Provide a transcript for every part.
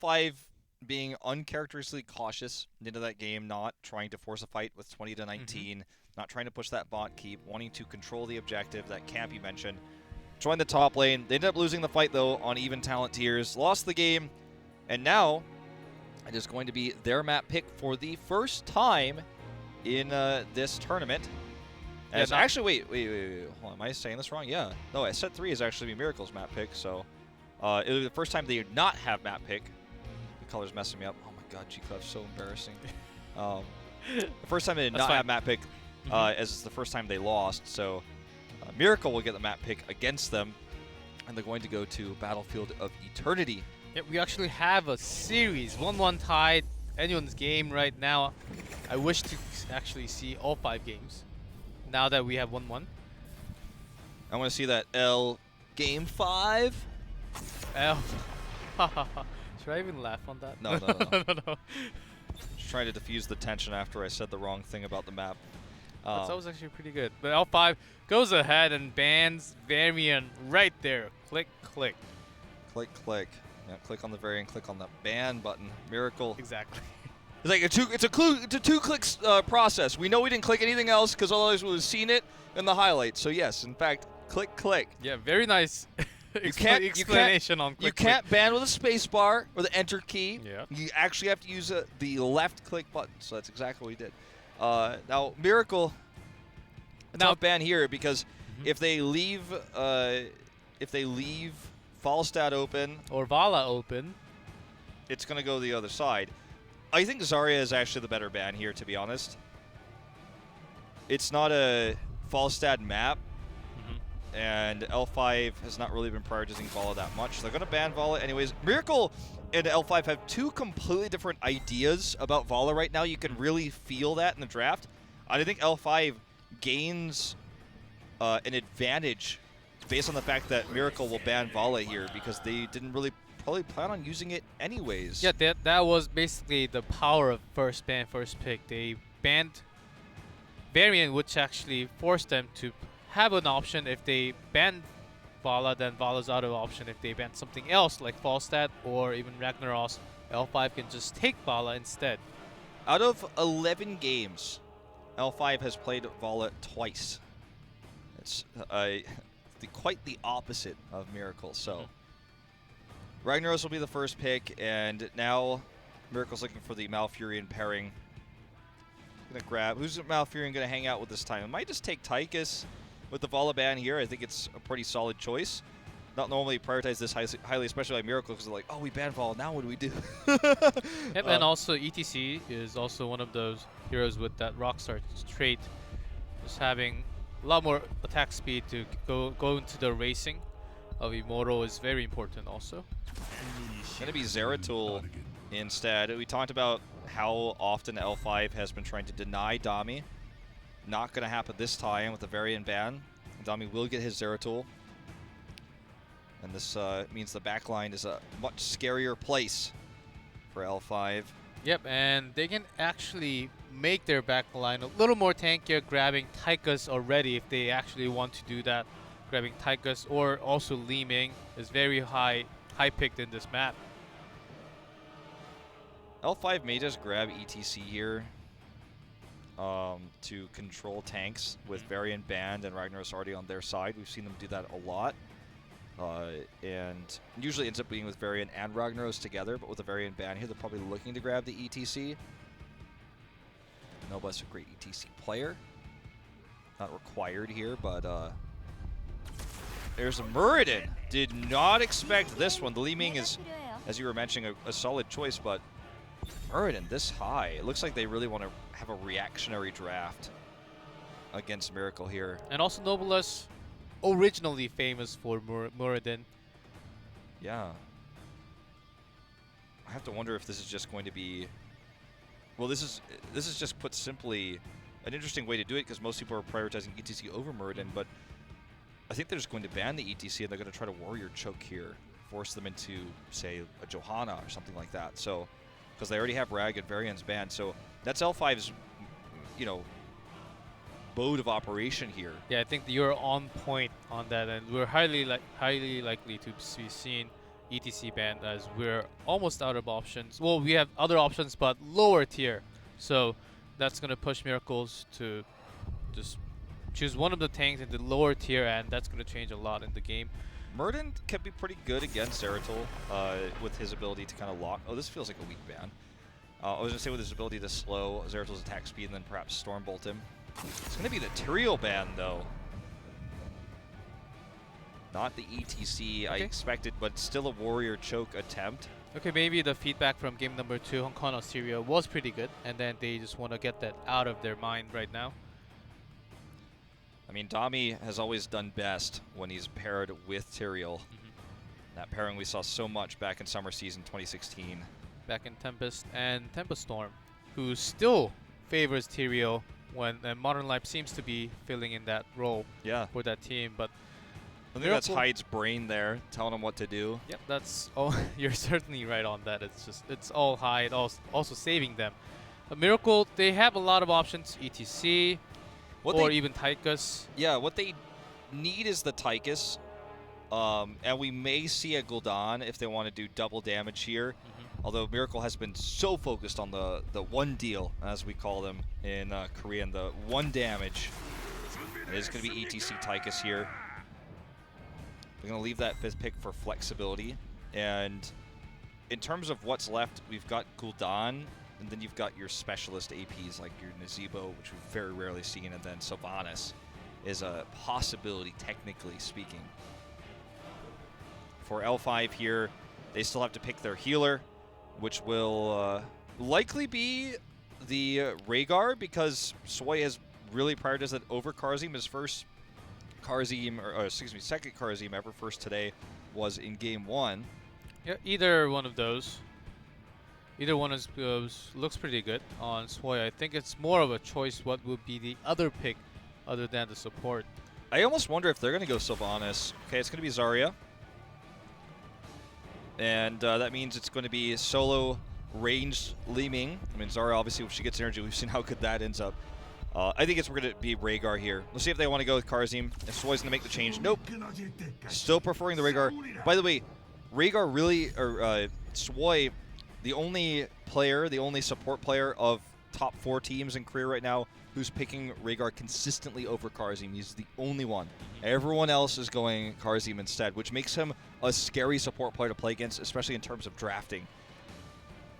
L5 being uncharacteristically cautious into that game, not trying to force a fight with 20 to 19, not trying to push that bot keep, wanting to control the objective that Camp you mentioned. Join the top lane. They ended up losing the fight though on even talent tiers, lost the game, and now it is going to be their map pick for the first time in this tournament. As actually, wait. Hold on, am I saying this wrong? Yeah. No, I said 3 is actually Miracle's map pick, so it was the first time they did not have map pick. The color's messing me up. Oh my god, G-Clef, so embarrassing. The first time they did not have map pick, as it's the first time they lost, so Miracle will get the map pick against them, and they're going to go to Battlefield of Eternity. Yep, we actually have a series, 1-1 tied, anyone's game right now. I wish to actually see all 5 games, now that we have 1-1. I want to see that L game 5. L. Should I even laugh on that? No. No. Just trying to diffuse the tension after I said the wrong thing about the map. That was actually pretty good. But L5 goes ahead and bans Varian right there. Click, click. Click. Yeah, click on the Varian, click on the ban button. Miracle. Exactly. It's like it's a 2 clicks process. We know we didn't click anything else because otherwise we would have seen it in the highlights. So yes, in fact, click. Yeah, very nice explanation on click. You can't ban with a space bar or the enter key. Yeah. You actually have to use the left click button. So that's exactly what we did. Now Miracle, tough ban here because if they leave Falstad open or Vala open, it's gonna go the other side. I think Zarya is actually the better ban here, to be honest. It's not a Falstad map, and L5 has not really been prioritizing Vala that much. They're gonna ban Vala anyways. Miracle and L5 have 2 completely different ideas about Vala right now. You can really feel that in the draft. I think L5 gains an advantage based on the fact that Miracle will ban Vala here because they didn't really probably plan on using it anyways. Yeah, that was basically the power of first ban, first pick. They banned Varian, which actually forced them to have an option. If they ban Vala, then Vala's out of option. If they ban something else like Falstad or even Ragnaros, L5 can just take Vala instead. Out of 11 games, L5 has played Vala twice. It's quite the opposite of Miracle. So Ragnaros will be the first pick, and now Miracle's looking for the Malfurion pairing. Gonna grab who's Malfurion gonna hang out with this time? It might just take Tychus with the Vala ban here. I think it's a pretty solid choice. Not normally prioritize this highly, especially by Miracle, because they're like, oh, we banned Vala, now what do we do? Yep, and also ETC is also one of those heroes with that Rockstar trait, just having a lot more attack speed to go into the racing of Immortal is very important also. Gonna be Zeratul instead. We talked about how often L5 has been trying to deny Dami. Not gonna happen this time with the Varian ban. Dami will get his Zeratul. And this means the backline is a much scarier place for L5. Yep, and they can actually make their backline a little more tankier, grabbing Tychus already if they actually want to do that. Grabbing Tychus or also Li Ming is very high picked in this map. L5 may just grab ETC here to control tanks with Varian banned and Ragnaros already on their side. We've seen them do that a lot. And usually ends up being with Varian and Ragnaros together, but with the Varian ban here, they're probably looking to grab the ETC. Noblesse a great ETC player. Not required here, but there's a Muradin. Did not expect this one. The Li Ming is, as you were mentioning, a solid choice, but Muradin this high. It looks like they really want to have a reactionary draft against Miracle here. And also Noblesse, originally famous for Muradin. Yeah. I have to wonder if this is just going to be... Well, this is just put simply an interesting way to do it because most people are prioritizing ETC over Muradin, but I think they're just going to ban the ETC and they're going to try to warrior choke here, force them into, say, a Johanna or something like that. So, because they already have Rag and Varian's banned, so that's L5's, you know, mode of operation here. Yeah, I think you're on point on that, and we're highly likely to be seen ETC ban, as we're almost out of options. Well, we have other options, but lower tier. So that's gonna push Miracles to just choose one of the tanks in the lower tier, and that's gonna change a lot in the game. Murden can be pretty good against Zeratul with his ability to kind of lock. Oh, this feels like a weak ban. I was gonna say with his ability to slow Zeratul's attack speed and then perhaps Stormbolt him. It's gonna be the Tyrael ban though. Not the ETC I expected, but still a warrior choke attempt. Okay, maybe the feedback from game number 2, Hong Kong Syria, was pretty good, and then they just want to get that out of their mind right now. I mean, Dami has always done best when he's paired with Tyrael. That pairing we saw so much back in summer season 2016. Back in Tempest and Tempest Storm, who still favors Tyrael when Modern Life seems to be filling in that role for that team. But I think that's Hyde's brain there, telling him what to do. Yep, that's all. You're certainly right on that. It's all Hyde, also saving them. A Miracle, they have a lot of options, ETC, or even Tychus. Yeah, what they need is the Tychus, and we may see a Gul'dan if they want to do double damage here. Although Miracle has been so focused on the one deal, as we call them in Korean, the one damage. It is going to be ETC Tychus here. We're going to leave that 5th pick for flexibility. And in terms of what's left, we've got Gul'dan, and then you've got your specialist APs like your Nazebo, which we've very rarely seen, and then Sylvanas is a possibility, technically speaking. For L5 here, they still have to pick their healer, which will likely be the Rhaegar, because Soy has really prioritized that over Karzim. His first Karzim, or excuse me, second Karzim ever, first today, was in game 1. Yeah, either one of those. Either one looks pretty good on Soy. I think it's more of a choice what would be the other pick other than the support. I almost wonder if they're going to go Sylvanas. Okay, it's going to be Zarya. And that means it's going to be solo ranged Li Ming. I mean, Zarya, obviously, if she gets energy, we've seen how good that ends up. I think we're going to be Rhaegar here. Let's see if they want to go with Karzim. If Soy's going to make the change. Nope. Still preferring the Rhaegar. By the way, Rhaegar really, or Soy, the only player, the only support player of top 4 teams in Korea right now who's picking Rhaegar consistently over Karzim. He's the only one. Everyone else is going Karzim instead, which makes him a scary support player to play against, especially in terms of drafting.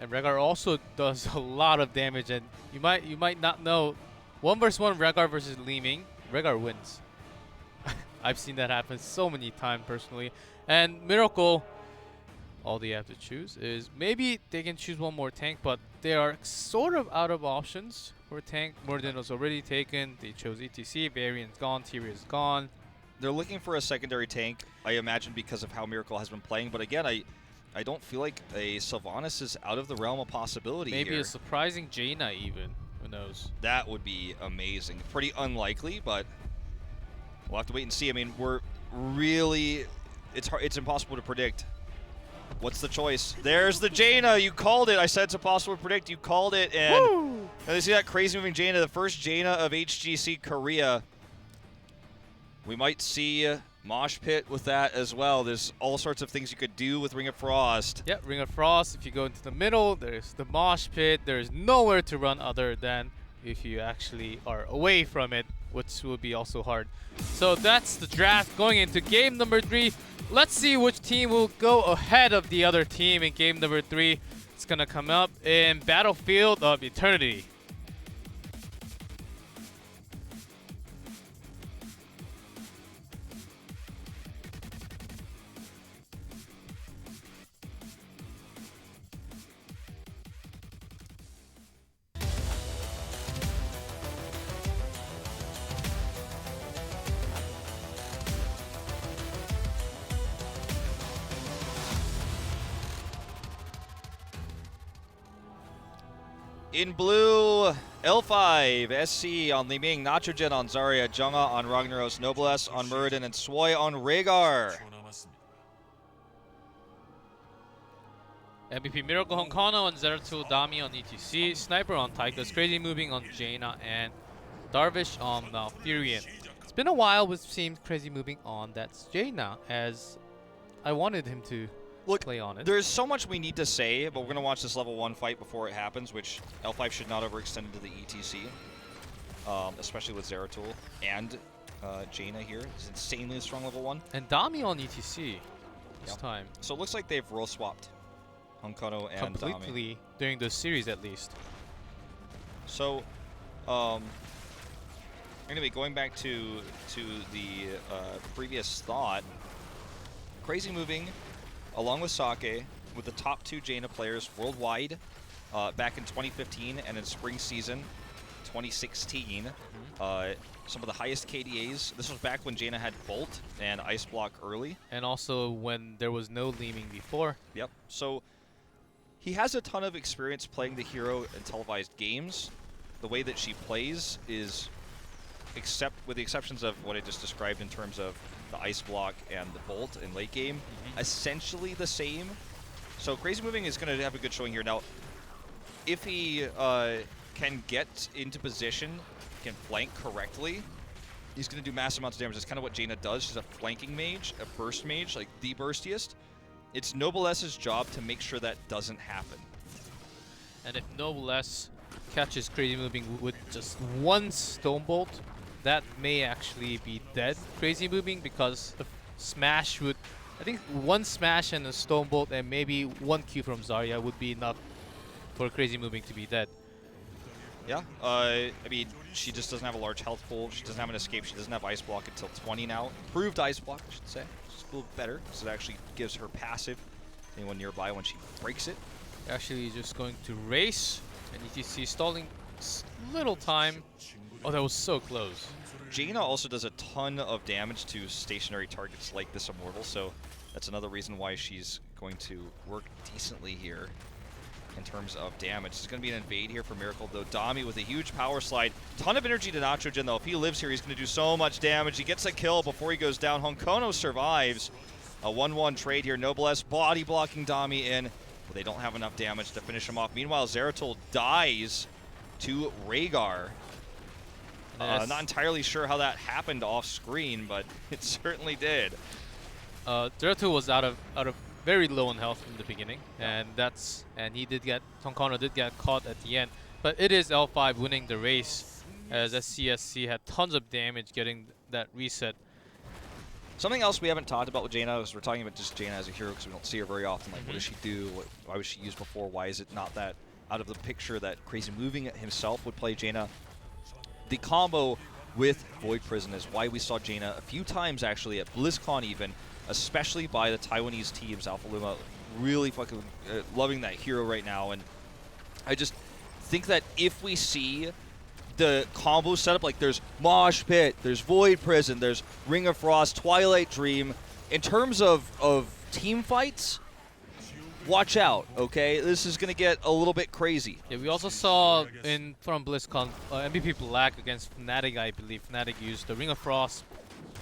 And Rhaegar also does a lot of damage, and you might not know. 1 versus 1 Rhaegar versus Li Ming, Rhaegar wins. I've seen that happen so many times personally. And Miracle, all they have to choose is maybe they can choose one more tank, but they are sort of out of options for tank. Murden was already taken. They chose ETC. Variant's gone. Tyrion's gone. They're looking for a secondary tank, I imagine, because of how Miracle has been playing. But again, I don't feel like a Sylvanas is out of the realm of possibility. Maybe here. A surprising Jaina even. Who knows? That would be amazing. Pretty unlikely, but we'll have to wait and see. I mean, we're really... It's impossible to predict. What's the choice? There's the Jaina. You called it. I said it's impossible to predict. You called it. And you see that crazy moving Jaina, the first Jaina of HGC Korea. We might see Mosh Pit with that as well. There's all sorts of things you could do with Ring of Frost. Yeah, Ring of Frost. If you go into the middle, there's the Mosh Pit. There's nowhere to run other than if you actually are away from it, which will be also hard. So that's the draft going into game number 3. Let's see which team will go ahead of the other team in game number 3. It's gonna come up in Battlefield of Eternity. In blue, L5, SC on Li Ming, Nitrogen on Zarya, Junga on Ragnaros, Noblesse on Muradin, and Soy on Rhaegar. MVP Miracle Honkono on Zeratul, Dami on ETC, Sniper on Tychus, Crazy Moving on Jaina, and Darvish on Malfurion. It's been a while with seems Crazy Moving on that's Jaina, as I wanted him to Look, play on it. there's so much we need to say, but we're going to watch this level 1 fight before it happens, which L5 should not overextend into the ETC, especially with Zeratul and Jaina here. It's insanely strong level 1. And Dami on ETC this time. So it looks like they've role swapped Honkono and Dami. Completely during the series at least. So, anyway, going back to the previous thought, Crazy moving along with Sake with the top 2 Jaina players worldwide back in 2015 and in spring season 2016. Some of the highest KDAs. This was back when Jaina had Bolt and Ice Block early. And also when there was no Leeming before. Yep. So he has a ton of experience playing the hero in televised games. The way that she plays is, with the exceptions of what I just described in terms of the Ice Block and the Bolt in late game, essentially the same. So Crazy Moving is going to have a good showing here. Now, if he can get into position, can flank correctly, he's going to do massive amounts of damage. That's kind of what Jaina does. She's a flanking mage, a burst mage, like the burstiest. It's Noblesse's job to make sure that doesn't happen. And if Noblesse catches Crazy Moving with just one Stone Bolt, that may actually be dead Crazy Moving, because the smash would, I think one smash and a Stone Bolt and maybe one Q from Zarya would be enough for Crazy Moving to be dead. Yeah, I mean, she just doesn't have a large health pool. She doesn't have an escape. She doesn't have Ice Block until 20 now. Improved Ice Block, I should say. It's a little better, because it actually gives her passive anyone nearby when she breaks it. Actually just going to race, and ETC stalling little time. Oh, that was so close. Jaina also does a ton of damage to stationary targets like this Immortal, so that's another reason why she's going to work decently here in terms of damage. It's going to be an invade here for Miracle, though. Dami with a huge power slide. Ton of energy to Nachogen, though. If he lives here, he's going to do so much damage. He gets a kill before he goes down. Honkono survives. A 1-1 trade here. Noblesse body blocking Dami in, but they don't have enough damage to finish him off. Meanwhile, Zeratul dies to Rhaegar. Not entirely sure how that happened off screen, but it certainly did. Zeratul was out of very low on health from the beginning, and he did get, Honkono did get caught at the end. But it is L5 winning the race, as SCSC had tons of damage getting that reset. Something else we haven't talked about with Jaina is we're talking about just Jaina as a hero because we don't see her very often. Like, what does she do? Why was she used before? Why is it not that out of the picture that Crazy Moving himself would play Jaina? The combo with Void Prison is why we saw Jaina a few times actually at BlizzCon even, especially by the Taiwanese teams. Alpha Luma really fucking loving that hero right now, and I just think that if we see the combo setup, like there's Mosh Pit, there's Void Prison, there's Ring of Frost, Twilight Dream, in terms of team fights, watch out, okay? This is going to get a little bit crazy. Yeah, we also saw from BlizzCon, MVP Black against Fnatic, I believe. Fnatic used the Ring of Frost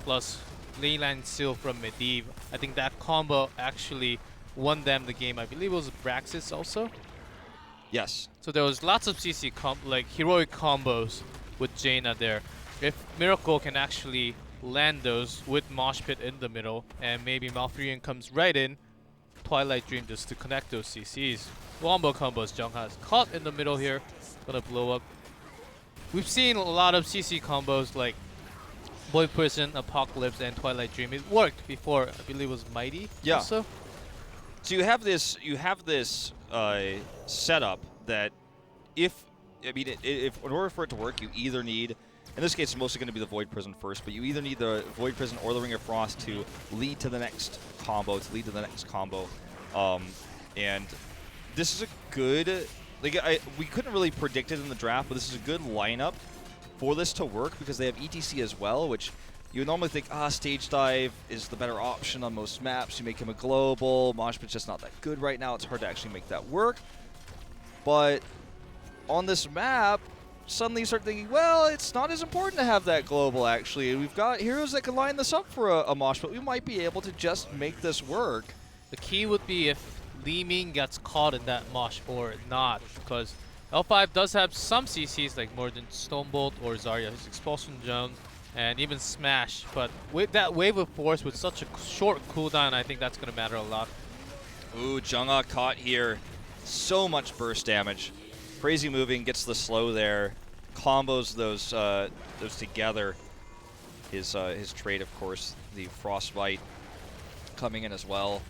plus Leyline Seal from Medivh. I think that combo actually won them the game. I believe it was Braxis also. Yes. So there was lots of CC like heroic combos with Jaina there. If Miracle can actually land those with Mosh Pit in the middle, and maybe Malfurion comes right in, Twilight Dream just to connect those CCs. Wombo combos, Jung has caught in the middle here, gonna blow up. We've seen a lot of CC combos like Void Prison, Apocalypse, and Twilight Dream. It worked before, I believe it was Mighty also. So you have this setup that if in order for it to work, you either need, in this case it's mostly going to be the Void Prison first, but you either need the Void Prison or the Ring of Frost to lead to the next combo, and this is a good, we couldn't really predict it in the draft, but this is a good lineup for this to work because they have ETC as well, which you would normally think, Stage Dive is the better option on most maps. You make him a global. Mosh Pit's just not that good right now. It's hard to actually make that work. But on this map, suddenly you start thinking, well, it's not as important to have that global, actually. We've got heroes that can line this up for a Mosh Pit. We might be able to just make this work. The key would be if Leeming gets caught in that Mosh or not, because L5 does have some CCs like more than Stonebolt or Zarya, his Expulsion Zone, and even Smash, but with that Wave of Force with such a short cooldown, I think that's going to matter a lot. Ooh, Jungha caught here. So much burst damage. Crazy moving, gets the slow there. Combos those together. His trade, of course, the Frostbite coming in as well.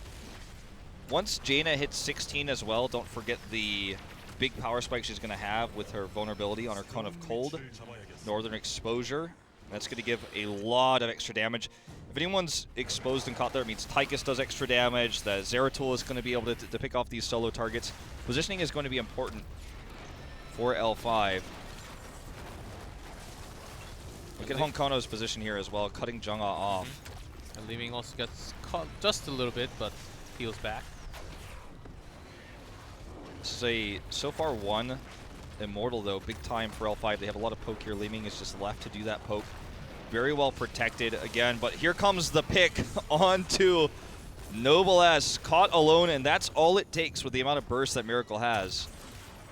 Once Jaina hits 16 as well, don't forget the big power spike she's going to have with her vulnerability on her Cone of Cold. Northern Exposure. That's going to give a lot of extra damage. If anyone's exposed and caught there, it means Tychus does extra damage. The Zeratul is going to be able to pick off these solo targets. Positioning is going to be important for L5. Look at Honkono's position here as well, cutting Jungha off. And Li-Ming also gets caught just a little bit, but heals back. This is a, so far, one Immortal, though. Big time for L5. They have a lot of poke here. Li-Ming is just left to do that poke. Very well protected again, but here comes the pick onto Noblesse. Caught alone, and that's all it takes with the amount of burst that Miracle has.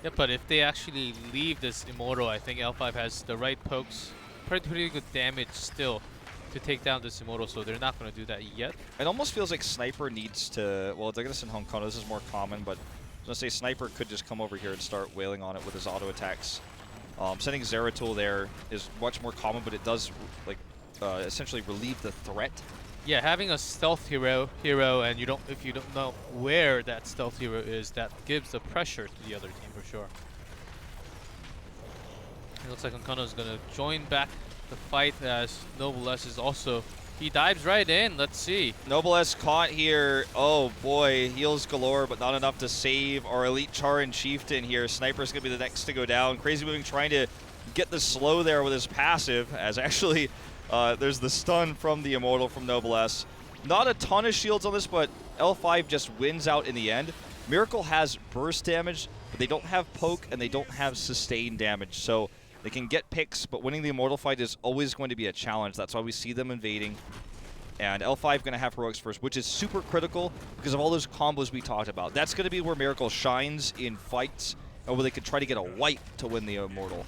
Yeah, but if they actually leave this Immortal, I think L5 has the right pokes. Pretty good damage still to take down this Immortal, so they're not going to do that yet. It almost feels like Sniper needs to, well, they're going to send Honkono. This is more common, but I was going to say Sniper could just come over here and start wailing on it with his auto attacks. Sending Zeratul there is much more common, but it does like essentially relieve the threat. Yeah, having a stealth hero, and if you don't know where that stealth hero is, that gives the pressure to the other team for sure. It looks like Honkono is going to join back the fight as Noblesse is also. He dives right in. Let's see. Noblesse caught here. Oh boy, heals galore, but not enough to save our elite Char and Chieftain here. Sniper's going to be the next to go down. Crazy moving, trying to get the slow there with his passive, as actually there's the stun from the Immortal from Noblesse. Not a ton of shields on this, but L5 just wins out in the end. Miracle has burst damage, but they don't have poke and they don't have sustain damage. So they can get picks, but winning the Immortal fight is always going to be a challenge. That's why we see them invading. And L5 going to have Heroics first, which is super critical because of all those combos we talked about. That's going to be where Miracle shines in fights, and where they could try to get a wipe to win the Immortal.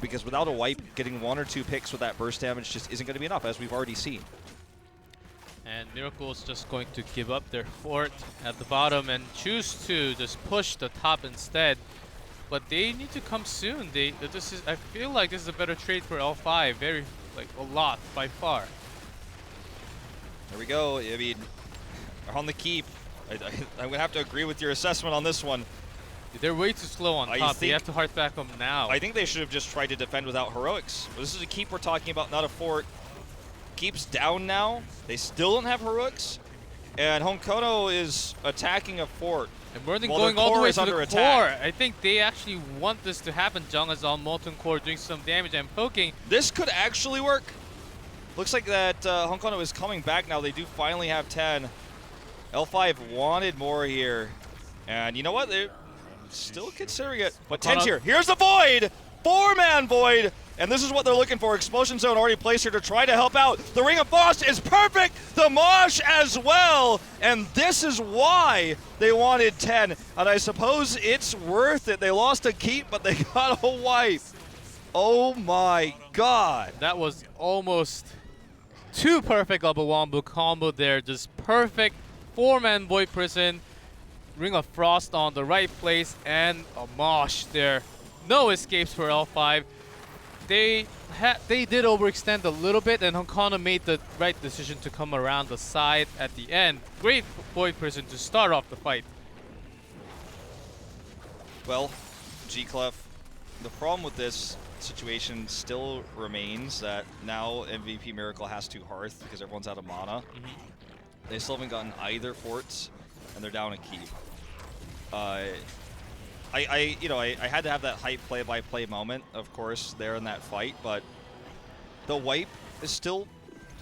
Because without a wipe, getting 1 or 2 picks with that burst damage just isn't going to be enough, as we've already seen. And Miracle is just going to give up their fort at the bottom and choose to just push the top instead. But they need to come soon. I feel like this is a better trade for L5. A lot by far. There we go. I mean, on the keep, I'm gonna have to agree with your assessment on this one. They're way too slow on top. They have to hard back them now. I think they should have just tried to defend without Heroics. This is a keep we're talking about, not a fort. Keep's down now. They still don't have Heroics, and Honkono is attacking a fort. And more than going all the way to the core. I think they actually want this to happen. Jungha's on Molten Core doing some damage and poking. This could actually work. Looks like that Honkono is coming back now. They do finally have 10. L5 wanted more here. And you know what? They're still considering it. But 10's here. Here's the Void! 4-man Void! And this is what they're looking for. Explosion Zone already placed here to try to help out. The Ring of Frost is perfect! The Mosh as well! And this is why they wanted 10. And I suppose it's worth it. They lost a keep, but they got a wipe. Oh my god. That was almost too perfect of a wombo combo there. Just perfect 4-man Void Prison. Ring of Frost on the right place and a Mosh there. No escapes for L5. They did overextend a little bit, and Honkono made the right decision to come around the side at the end. Great Void Prison to start off the fight. Well, G-Clef, the problem with this situation still remains that now MVP Miracle has to Hearth because everyone's out of mana. They still haven't gotten either forts, and they're down a keep. I had to have that hype play-by-play moment, of course, there in that fight, but the wipe is still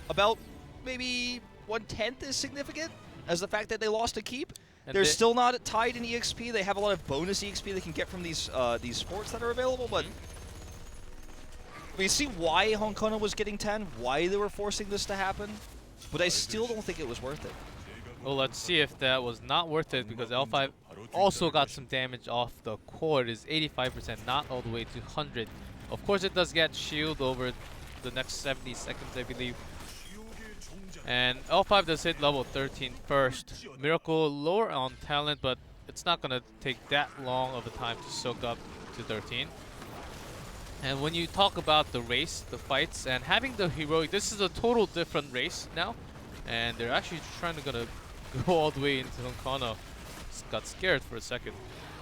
about maybe 1/10 as significant as the fact that they lost a keep. And they're still not tied in EXP. They have a lot of bonus EXP they can get from these sports that are available, but we see why Honkono was getting 10, why they were forcing this to happen, but I still don't think it was worth it. Well, let's see if that was not worth it, because L5 also got some damage off the core. It is 85%, not all the way to 100. Of course, it does get shield over the next 70 seconds, I believe. And L5 does hit level 13 first. Miracle lower on talent, but it's not gonna take that long of a time to soak up to 13. And when you talk about the race, the fights, and having the heroic, this is a total different race now. And they're actually trying to go all the way into Honkano. Got scared for a second.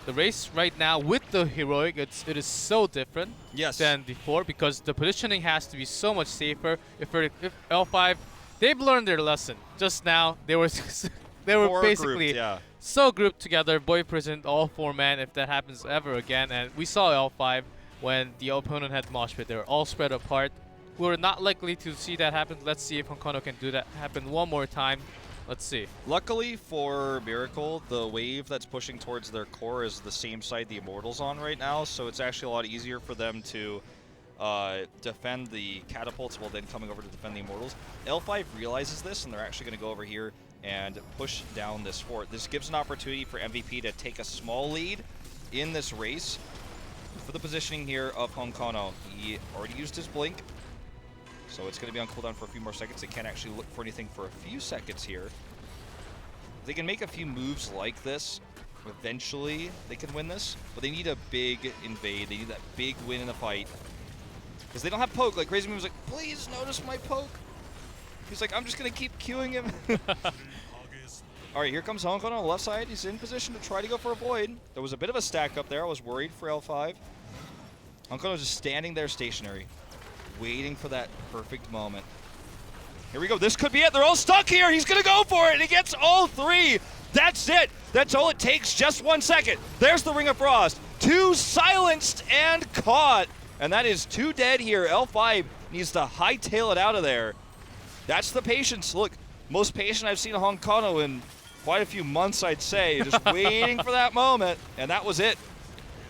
The race right now with the heroic, it is so different than before because the positioning has to be so much safer. If L5, they've learned their lesson. Just now, they were basically so grouped together, boy prison, all 4-man. If that happens ever again, and we saw L5 when the opponent had mosh pit, they were all spread apart. We're not likely to see that happen. Let's see if Honkano can do that happen one more time. Let's see. Luckily for Miracle, the wave that's pushing towards their core is the same side the Immortal's on right now, so it's actually a lot easier for them to defend the catapults while then coming over to defend the Immortals. L5 realizes this, and they're actually going to go over here and push down this fort. This gives an opportunity for MVP to take a small lead in this race. For the positioning here of Honkano, he already used his blink, so it's going to be on cooldown for a few more seconds. They can't actually look for anything for a few seconds here. They can make a few moves like this. Eventually, they can win this, but they need a big invade. They need that big win in the fight. Because they don't have poke. Like, Crazy Moon's like, please notice my poke. He's like, I'm just going to keep queuing him. All right, here comes Honkano on the left side. He's in position to try to go for a void. There was a bit of a stack up there. I was worried for L5. Honkano's just standing there stationary, waiting for that perfect moment. Here we go. This could be it. They're all stuck here. He's going to go for it, and he gets all three. That's it. That's all it takes. Just 1 second. There's the Ring of Frost. 2 silenced and caught. And that is 2 dead here. L5 needs to hightail it out of there. That's the patience. Look, most patient I've seen a Honkano in quite a few months, I'd say. Just waiting for that moment, and that was it.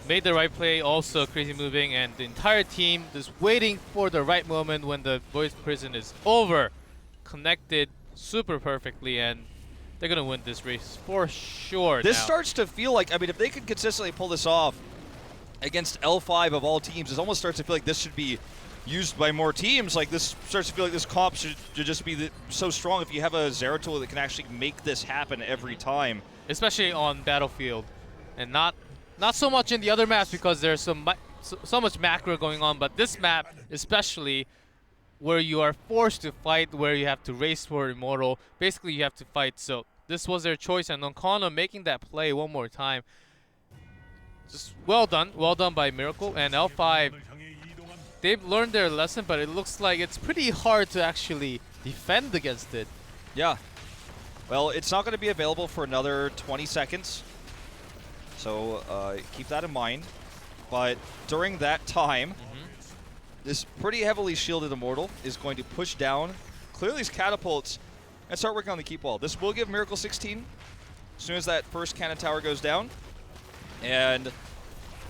Made the right play, also crazy moving, and the entire team just waiting for the right moment when the void prison is over. Connected super perfectly, and they're going to win this race for sure. This starts to feel like, I mean, if they could consistently pull this off against L5 of all teams, it almost starts to feel like this should be used by more teams. Like, this starts to feel like this comp should just be so strong if you have a Zeratul that can actually make this happen every time. Especially on Battlefield, and not so much in the other maps because there's so much macro going on, but this map especially, where you are forced to fight, where you have to race for Immortal. Basically, you have to fight. So this was their choice, and Honkano making that play one more time. Just well done by Miracle. And L5, they've learned their lesson, but it looks like it's pretty hard to actually defend against it. Yeah. Well, it's not going to be available for another 20 seconds. So keep that in mind. But during that time, this pretty heavily shielded Immortal is going to push down, clear these catapults, and start working on the keep wall. This will give Miracle 16 as soon as that first cannon tower goes down. And,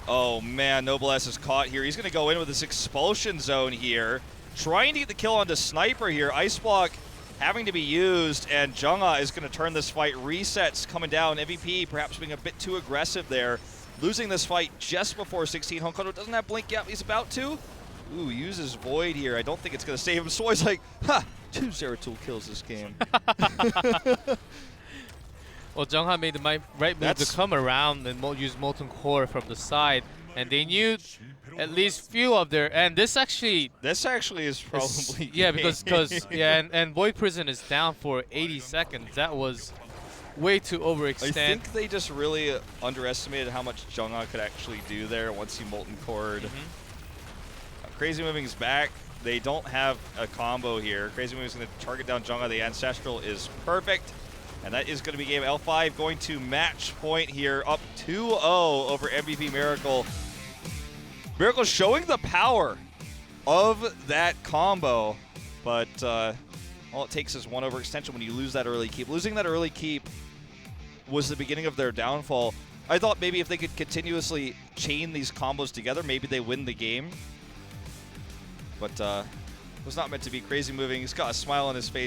oh man, Noblesse is caught here. He's going to go in with this expulsion zone here, trying to get the kill onto Sniper here. Ice Block having to be used, and Jungha is going to turn this fight. Resets coming down. MVP perhaps being a bit too aggressive there, losing this fight just before 16. Honkano doesn't have blink yet. He's about to. Ooh, uses Void here. I don't think it's going to save him. So he's like, ha, 2 Zeratul kills this game. Well, Jungha made the right move to come around and use Molten Core from the side. And they knew at least few of their... And this actually is probably... Yeah, because and Void Prison is down for 80 seconds. That was way too overextend. I think they just really underestimated how much Jungha could actually do there once he Molten Cored. Crazy Moving's back. They don't have a combo here. Crazy Moving's going to target down Jungha. The Ancestral is perfect. And that is going to be game. L5 going to match point here, up 2-0 over MVP Miracle. Miracle showing the power of that combo, but all it takes is one overextension when you lose that early keep. Losing that early keep was the beginning of their downfall. I thought maybe if they could continuously chain these combos together, maybe they win the game. But it was not meant to be. Crazy Moving. He's got a smile on his face.